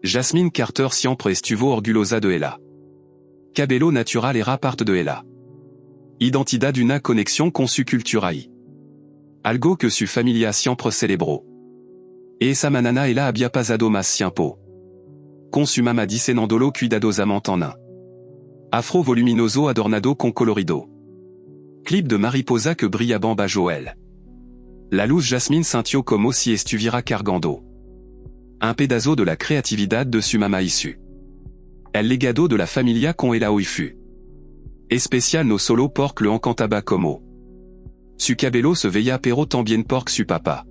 Jasmine Carter siempre estuvo orgullosa de ella. Cabello natural era parte de ella. Identidad una conexión con su cultura y algo que su familia siempre celebró. Esa mañana ella había pasado más tiempo con su mamá diseñándolo cuidadosamente en un afro voluminoso adornado con colorido. Clip de mariposa que brilla bamba Joel. La luz Jasmine sintió como si estuviera cargando un pedazo de la creatividad de su mamá y su el legado de la familia con ella hoy fut especial no solo porque lo encantaba como su cabello se veía pero también porque su papá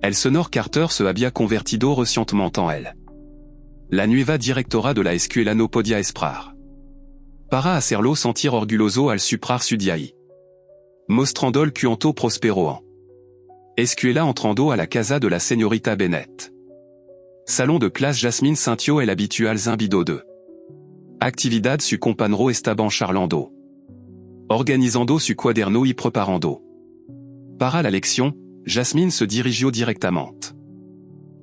el señor Carter se había convertido recientemente en él. La nueva directora de la escuela no podía esperar para hacerlo sentir orgulloso al suprar su día y mostrando el cuanto prosperó en escuela entrando a la casa de la señorita Bennett. Salon de clase Jasmine sintió el habitual zumbido de actividad su compañero estaban charlando, organizando su cuaderno y preparando. Para la lección, Jasmine se dirigió directamente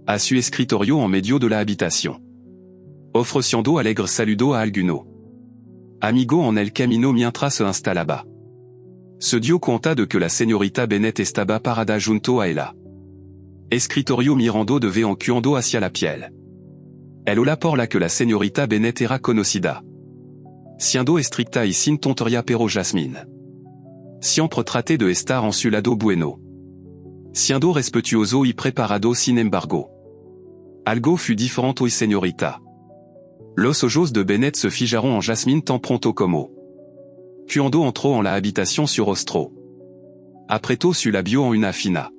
a su escritorio en medio de la habitación, ofreciendo alegre saludo a alguno amigo en el camino mientras se instalaba. Se dio cuenta de que la señorita Bennett estaba parada junto a ella. Escritorio mirando de vez en cuando hacia la piel. El hola por la que la señorita Bennett era conocida. Siendo estricta y sin tontería pero Jasmine siempre traté de estar en su lado bueno. Siendo respetuoso y preparado sin embargo. Algo fut diferente hoy señorita. Los ojos de Bennett se fijaron en Jasmine tan pronto como cuando entró en la habitación su rostro apretó su labio en una fina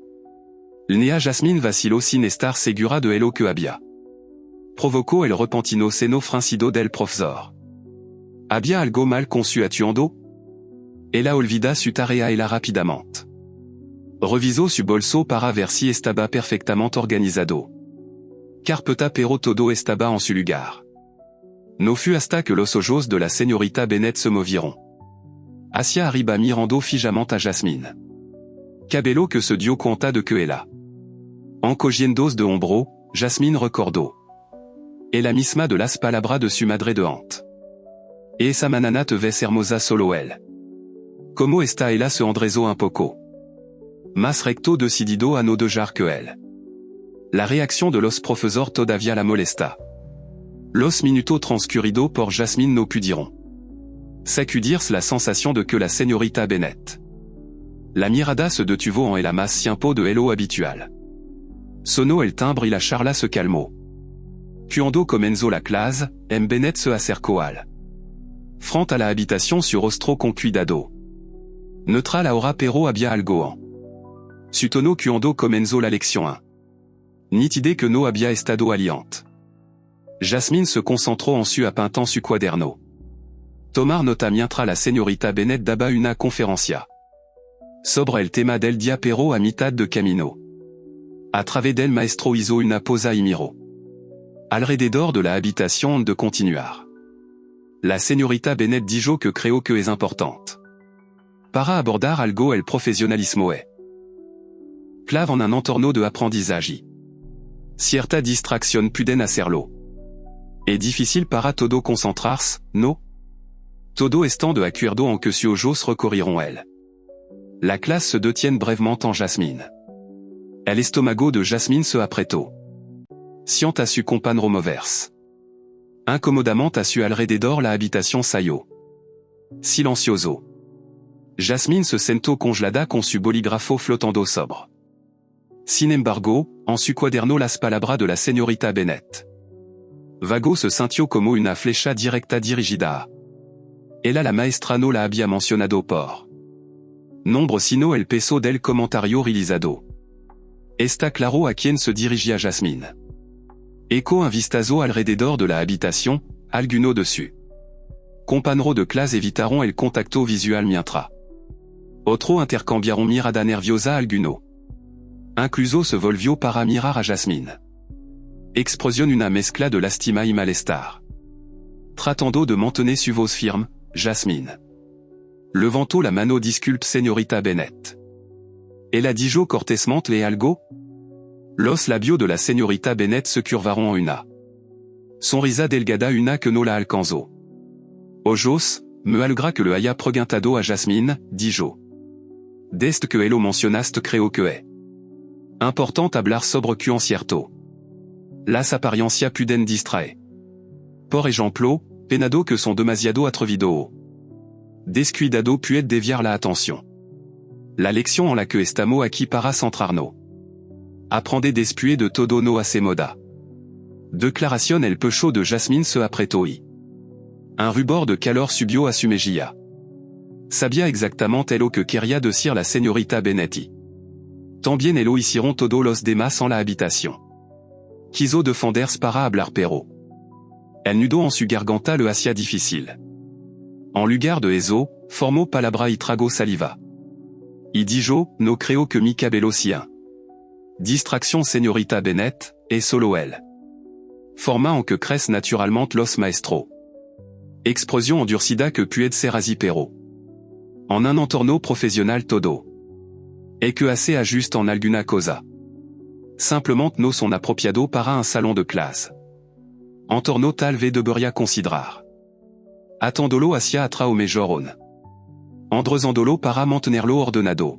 línea. Jasmine vaciló sin estar segura de lo que había provocó el repentino seno fruncido del profesor. ¿Había algo mal con su atuendo? Ella olvida su tarea ella rápidamente. Revisó su bolso para ver si estaba perfectamente organizado. Carpeta pero todo estaba en su lugar. No fut hasta que los ojos de la señorita Bennett se movieron hacia arriba mirando fijamente a Jasmine. Cabello que se dio cuenta de que ella encogiendo de hombro, Jasmine recordó ella misma de las palabras de su madre de antes. Esa mañana te ves hermosa solo él. Como está ella se enderezó un poco más recto decidido a no dejar que él. La reacción de los profesores todavía la molesta. Los minutos transcurridos por Jasmine no pudieron sacudirse la sensación de que la señorita Bennett. La mirada se detuvo en ella más tiempo de lo habitual. Sonó el timbre y la charla se calmó. Cuando comenzó la clase, Bennett se acercó al frente a la habitación su rostro con cuidado. Neutral ahora pero había algo en su tono cuando comenzó la lección 1. Nitide que no había estado aliante. Jasmine se concentró en su apuntant su cuaderno. Tomar nota mientras la señorita Bennett daba una conferencia sobre el tema del día pero a mitad de camino. A través del maestro hizo una pausa y miró alrededor de la habitación de continuar. La señorita Bennett dijo que creo que es importante para abordar algo el profesionalismo es clave en un entorno de aprendizaje y cierta distracción pueden hacerlo. Es difícil para todo concentrarse, ¿no? Todo estando de acuerdo en que sus ojos recorrieron él. La clase se detiene brevemente en Jasmine. El estómago de Jasmine se apretó. Siente a su compañero moverse incomodamente a su alrededor la habitación salió silencioso. Jasmine se sentó congelada con su bolígrafo flotando sobre. Sin embargo, en su cuaderno las palabras de la señorita Bennett. Vago se sintió como una flecha directa dirigida a ella. La maestra no la había mencionado por nombre sino el peso del comentario realizado. Está claro a quien se dirigía Jasmine. Echó un vistazo alrededor de la habitación, alguno de su compañero de clase evitaron el contacto visual mientras otro intercambiaron mirada nerviosa alguno. Incluso se volvió para mirar a Jasmine. Explosión una mezcla de lástima y malestar. Tratando de mantener su voz firme, Jasmine levantó la mano. Disculpe señorita Bennett. Ella dijo cortésmente le algo. Los labios de la señorita Bennett se curvaron en una Sonrisa delgada una que no la alcanzó. Ojos, me alegra que le haya preguntado a Jasmine, dijo. Dest que elo mencionaste creo que es important hablar sobre que en cierto. Las apariencia puden distrae. Por ejemplo, penado que son demasiado atrevido. Descuidado puede desviar la atención. La lección en la que estamos aquí para centrarnos. Aprende después de todo no hace moda. Declaración el pecho de Jasmine se apretó y. Un rubor de calor subió a su mejilla. Sabía exactamente lo que quería decir la señorita Benetti. También lo hicieron todos los demás en la habitación. Quiso defenderse para hablar pero. El nudo en su garganta le hacía difícil. En lugar de eso, formó palabra y trago saliva. Y dijo, no creo que mi cabello sea. Distracción señorita Bennett, et solo elle. Forma en que crece naturalmente los maestros. Explosion endurcida que puede ser así pero. En un entorno profesional todo. Et que assez ajuste en alguna cosa. Simplement no son apropiado para un salon de clase. Entorno tal vez debería considerar. Atendolo hacia atra o mejoron. Andrezandolo para mantenerlo ordenado.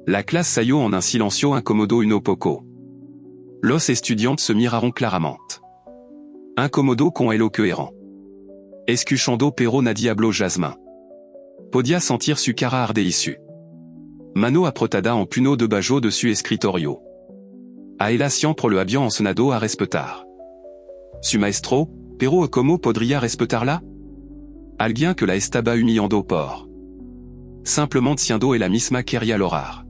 La clase salió en un silencio incomodo uno poco. Los estudiantes se miraron claramente. Incomodo con el cohérent. Escuchando pero nadie habló Jasmin. Podia sentir su cara arde issu. Mano apretada en puno de bajo de su escritorio. A ella siempre lo había enseñado a respetar. Su maestro, pero como podría respetarla? Alguien que la estaba humillando por. Simplement siendo ella misma quería lograr.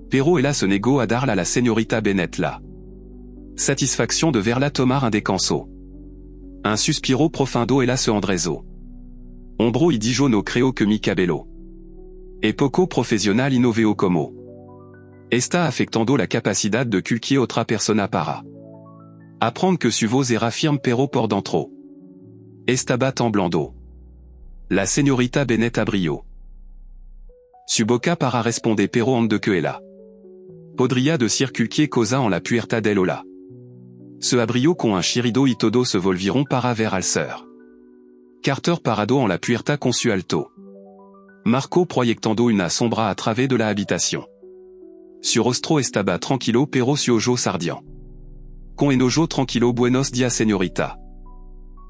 Pero ella se negó a darla a la señorita Bennett la satisfacción de verla tomar un descanso. Un suspiro profundo ella se endrezó. Ombro y dijo no creo que mi cabello. Es poco profesional y no veo como. Está afectando la capacidad de cualquier otra persona para. Aprendre que su voz era firme pero por dentro. Estaba temblando. La señorita Bennett abrió. Su boca para responder pero ande que ella. Podría decir cualquier cosa en la puerta del hola. Se abrió con un chirido y todos se volvieron para ver al ser. Carter parado en la puerta con su alto. Marco proyectando una sombra a través de la habitación. Su rostro estaba tranquilo pero su ojos ardían. Con enojo tranquilo buenos días señorita.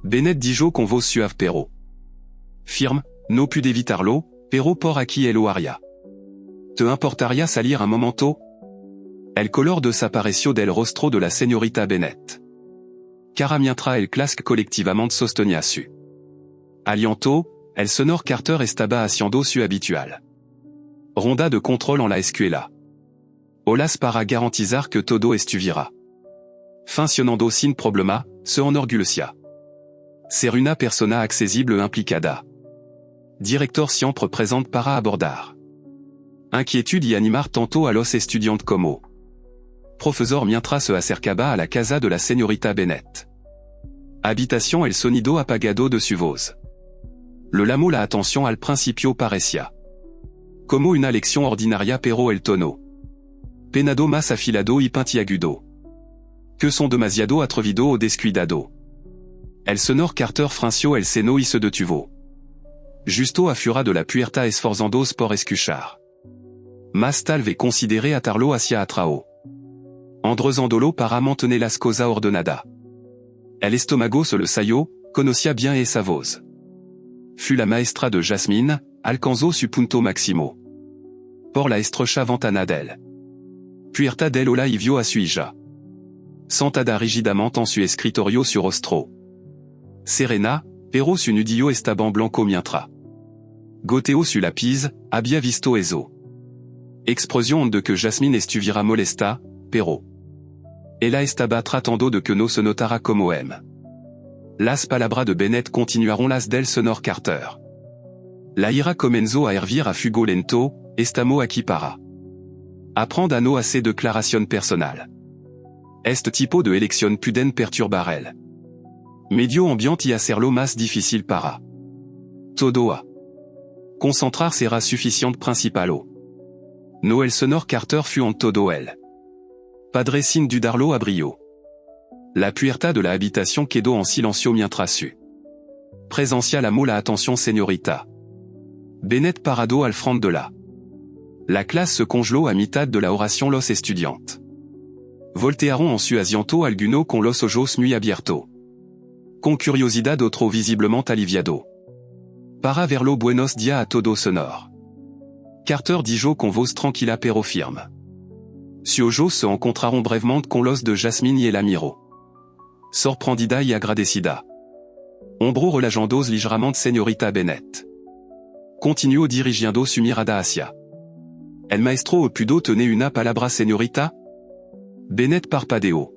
Bennett dijo con voz suave pero. Firme, no pude evitarlo, pero por aquí el lo haría. ¿Te importaría salir un momento? El color desapareció del rostro de la señorita Bennett. Cara mientras el clase colectivamente sostenía su aliento, el sonor Carter estaba haciendo su habitual ronda de control en la escuela. Olas para garantizar que todo estuviera funcionando sin problema, se enorgullecía. Ser una persona accesible implicada. Director siempre presente para abordar. Inquietude y animar tanto a los estudiantes como. Profesor mientras se acercaba a la casa de la señorita Bennett. Habitación el sonido apagado de su voz. Le llamó la atención al principio parecía. Como una lección ordinaria pero el tono. Penado más afilado y puntiagudo. Que son demasiado atrevido o descuidado. El sonor Carter franció el seno y se detuvo. Justo afuera de la puerta esforzándose por escuchar. Más tal vez consideré atarlo hacia atrás. Andrezándolo para mantener las cosas ordenadas. El estómago se le salió, conocía bien esa voz. Fut la maestra de Jasmine, alcanzó su punto máximo. Por la estrecha ventana del. Puerta del hola y vio a su hija. Sentada rigidamente en su escritorio su rostro. Serena, pero su nudillo estaba blanco mientras. Goteo su lápiz, había visto eso. Explosión de que Jasmine estuviera molesta, pero. Ella estaba tratando de que no se notara como M. Las palabras de Bennett continuaron las del sonor Carter. La ira comenzó a hervir a fuego lento, estamos aquí para. Aprendre a no hacer declaración personal. Este tipo de elección puden perturbar el medio ambiente y hacerlo más difícil para. Todo a. Concentrar será suficiente principalo. No el sonor Carter fut en todo el. Padre sin dudarlo abrió. La puerta de la habitation quedó en silencio mientras su presencia llamó la attention señorita Bennett parado al front de la clase se congeló a mitad de la oración los estudiantes. Voltearon en su asiento alguno con los ojos muy abiertos. Con curiosidad otro visiblemente aliviado. Para verlo buenos días a todos sonor. Carter dijo con voz tranquila pero firme. Sus ojos se encontraron brevemente con los de Jasmine y la miró. Sorprendida y agradecida. Hombro relajando ligeramente señorita Bennett. Continuó dirigiendo su mirada hacia. El maestro Opudo tenait una palabra señorita? Bennett parpadeó.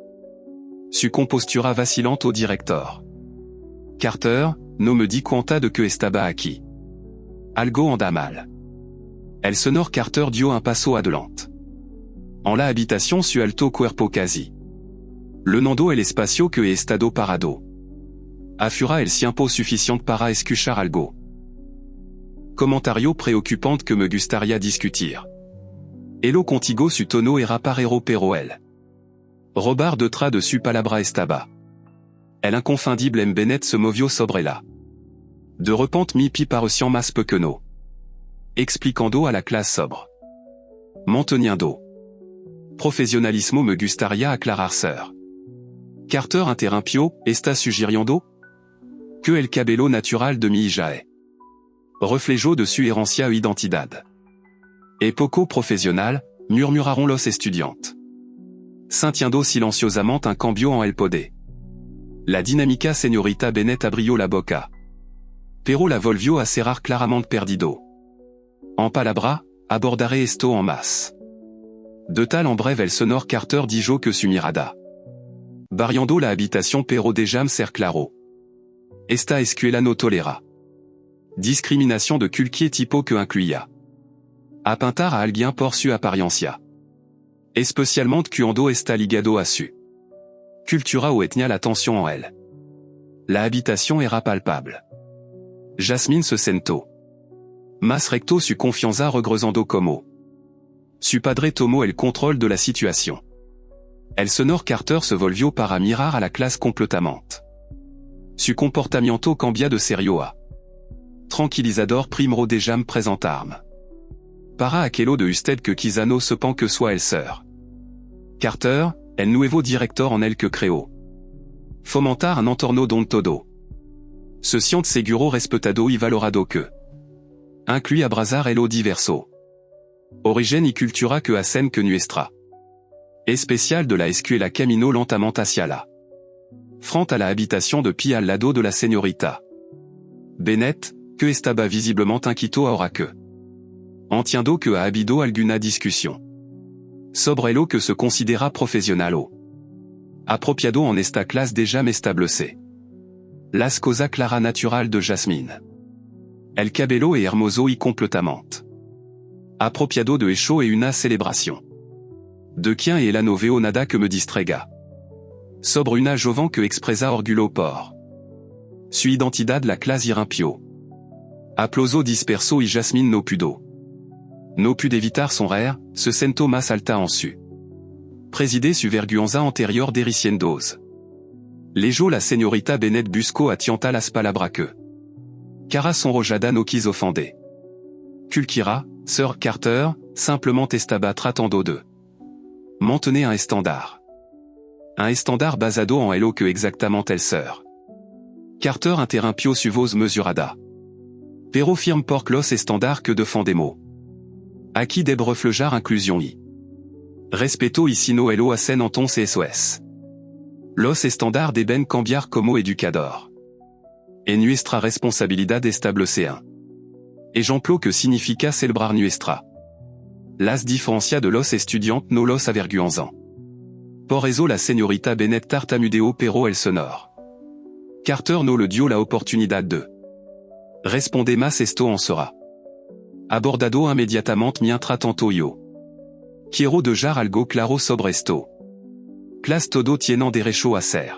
Su compostura vacillante au director. Carter, no me di cuenta de que estaba aquí. Algo anda mal. El señor Carter dio un paso adelante. En la habitación su alto cuerpo casi. Lenando el espacio que he estado parado. Afura el tiempo suficiente para escuchar algo. Comentario preocupante que me gustaría discutir. Elo contigo su tono era parero pero el. Robar detrás de su palabra estaba. El inconfundible M. Bennett se movió sobre la. De repente mi pi parecien más pequeño. Explicando a la clase sobre. Manteniendo. Profesionalismo me gustaría aclarar sir. Carter interrumpió, está sugiriendo? Que el cabello natural de mi hija es. Reflejo de su herencia o identidad. Et poco profesional, murmuraron los estudiantes. Sintiendo silenciosamente un cambio en el poder. La dinámica señorita Bennett abrió la boca. Pero la volvió a cerrar claramente perdido. En palabra, abordaré esto en masse. De tal en breve el sonor Carter dijo que su mirada. Variando la habitación pero déjà me ser claro. Esta escuela no tolera. Discrimination de cualquier tipo que incluya. Apuntar a alguien por su apariencia. Especialmente cuando está ligado a su cultura o etnia la tension en elle. La habitación era palpable. Jasmine se sentó. Mas recto su confianza regresando como. Su padre tomó el control de la situación. El señor Carter se volvió para mirar a la clase completamente. Su comportamiento cambia de serio a. Tranquilizador primero déjà me presentarme. Para aquello de usted que quizá no sepan que soit el sir. Carter, el nuevo director en el que creó. Fomentar un entorno donde todo. Se siente seguro respetado y valorado que. Inclui abrazar el diverso. Origen y cultura que hacen que nuestra. Especial de la escuela camino lentamente hacia la. Frente a la habitación de pie al lado de la señorita. Bennett, que estaba visiblemente inquieto ahora que. Entiendo que ha habido alguna discusión. Sobre lo que se considera profesional. Apropiado en esta clase déjà establecé. Las cosas clara natural de Jasmine. El cabello es hermoso y completamente. Apropiado de hecho y una celebración. De quien es la noveo nada que me distraiga. Sobre una joven que expresa orgullo por. Su identidad la clase irrimpio. Aplauso disperso y Jasmine no pudo. No pude evitar son rire, se sentó más alta en su. Presidé su vergüenza anterior dericiendos. Leyó la señorita Bennett buscó atienta las palabras que. Cara sonrojada no quis ofender. Culquira, Sir Carter, simplement estaba tratando de. Maintenez un estandard. Un estandard basado en lo que exactement el sir. Carter interrumpió su voz mesurada. Pero firme por los estandard que defendemos. Aquí deb reflejar inclusion y. Respeto y sino elo hacen entonces SOS. Los estandard deben cambiar como educador. En nuestra responsabilidad establecer un. Ejemplo que significa celebrar nuestra. Las diferencia de los estudiantes no los avergüenzan. Por eso la señorita Bennett tartamudeó pero el sonor. Carter no le dio la oportunidad de. Responde más esto en sera. Abordado inmediatamente mientras tanto yo. Quiero dejar algo claro sobre esto. Clase todo tienen derecho a ser.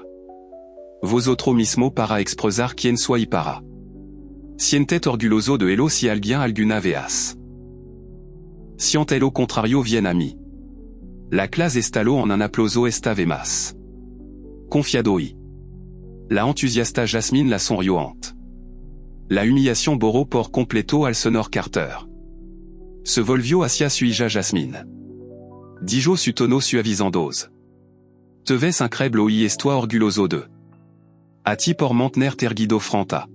Vosotros mismo para expresar quien soy para. Sientet orgulloso de elo si alguien alguna vez. Siente lo contrario viene a mí. La clase estalló en un aplauso esta vez más. Confiadoi. La enthousiasta Jasmine la son rioante. La humiliation Boro por completo al sonor Carter. Se volvio hacia suija Jasmine. Dijo su tono suavisandos. Te ves increíble y estoy orgulloso de. A ti por mantener tergido franta.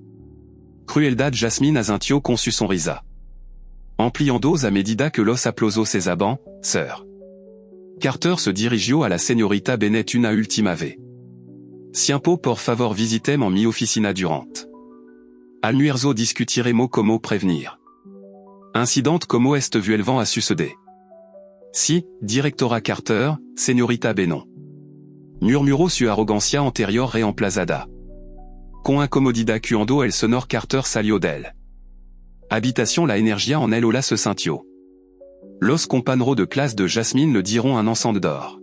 Crueldad Jasmine azintio conçu son risa. Ampliandos a medida que los aplausos ses aban, sœur. Carter se dirigió a la señorita Bennett una última vez. Siempo por favor visitem en mi oficina durante. Almuerzo discutiremo como prevenir. Incidente como est vuelvan a suceder. Si, directora Carter, señorita Bennon. Murmuró su arrogancia anterior reemplazada. Con incomodidad cuando el sonor Carter salió d'elle. Habitation la energía en elle ola se sintió. Los compañeros de classe de Jasmine le diront un ensemble d'or.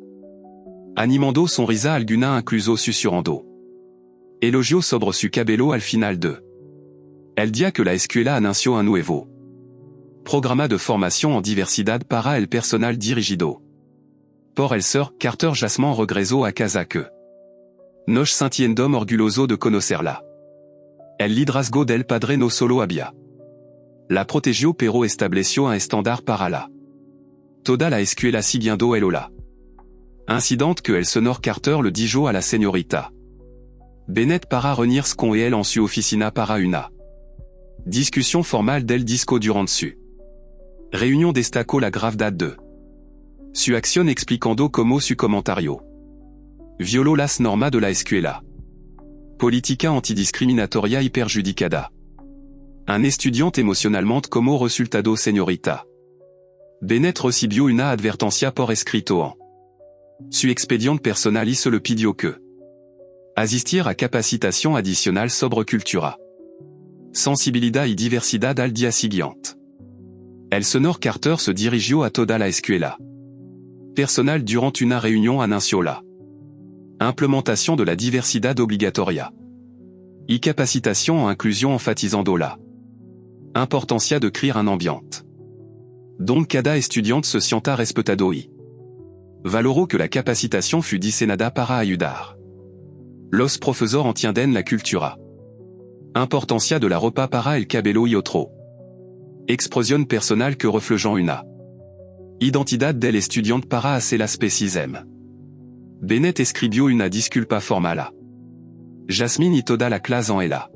Animando son risa alguna incluso susurrando. Elogio sobre su cabello al final de. El dia que la escuela anunció un nuevo programa de formación en diversidad para el personal dirigido. Por el sir Carter Jasmin regreso a casa que. Nos sintiendom orgulloso de conocerla. El liderazgo del padre no solo había. La protegió pero estableció un estándar para la. Toda la escuela siguiendo el ola. Incidente que el sonor Carter le dijo a la señorita Bennett para reunirse con él en su oficina para una. Discussion formale del disco durant su. Réunion destacó la gravedad de. Su acción explicando como su comentario. Violó las normas de la escuela. Política antidiscriminatoria y perjudicada. Un estudiante emocionalmente como resultado señorita. Bennett recibió una advertencia por escrito en. Su expediente personal y se le pidió que. Asistir a capacitación adicional sobre cultura. Sensibilidad y diversidad al día siguiente. El sonor Carter se dirigió a toda la escuela. Personal durant una reunión anunció la. Implémentation de la diversidad obligatoria. Y capacitación en inclusion enfatizando la. Importancia de créer un ambiente. Donc cada estudiante se sienta respetado y. Valoró que la capacitación fut diseñada para ayudar. Los profesor entienden la cultura. Importancia de la ropa para el cabello y otro. Expresión personal que reflejan una. Identidad del estudiante para hacer las precisem. Bennett escribió una disculpa formala. Jasmine y toda la clase en ella.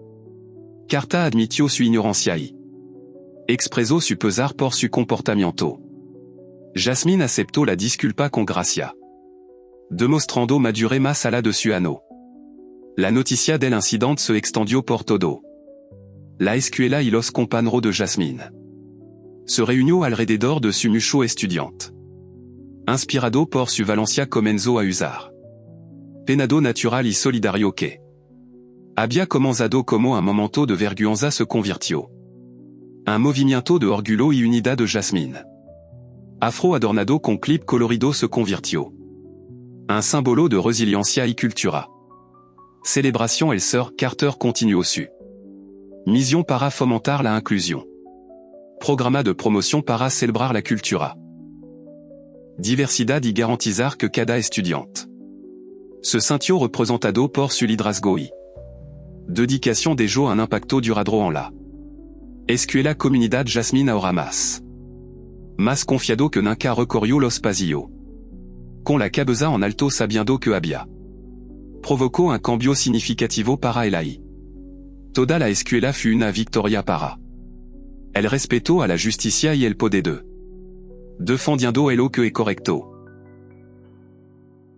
Carta admitió su ignorancia y. Expresó su pesar por su comportamiento. Jasmine aceptó la disculpa con gracia. Demostrando madurez más allá de su ano. La noticia del incidente se extendió por todo. La escuela y los compañeros de Jasmine. Se reunió alrededor de su mucho estudiante. Inspirado por su Valencia comenzó a usar. Penado natural y solidario que. Había comenzado como un momento de vergüenza se convirtió. Un movimiento de orgullo y unidad de Jasmine. Afro adornado con clip colorido se convirtió. Un símbolo de resiliencia y cultura. Célébration el sir Carter continuó su. Mission para fomentar la inclusión. Programa de promoción para celebrar la cultura. Diversidad y garantizar que cada estudiante. Se sintió representado por su liderazgo y. Dedicación dejó un impacto duradero en la. Escuela comunidad Jasmine ahora más confiado que nunca recorrió los pasillos. Con la cabeza en alto sabiendo que había. Provocó un cambio significativo para el ahí. Toda la escuela fut una victoria para. El respeto a la justicia y el poder de. Defendiendo el que es correcto.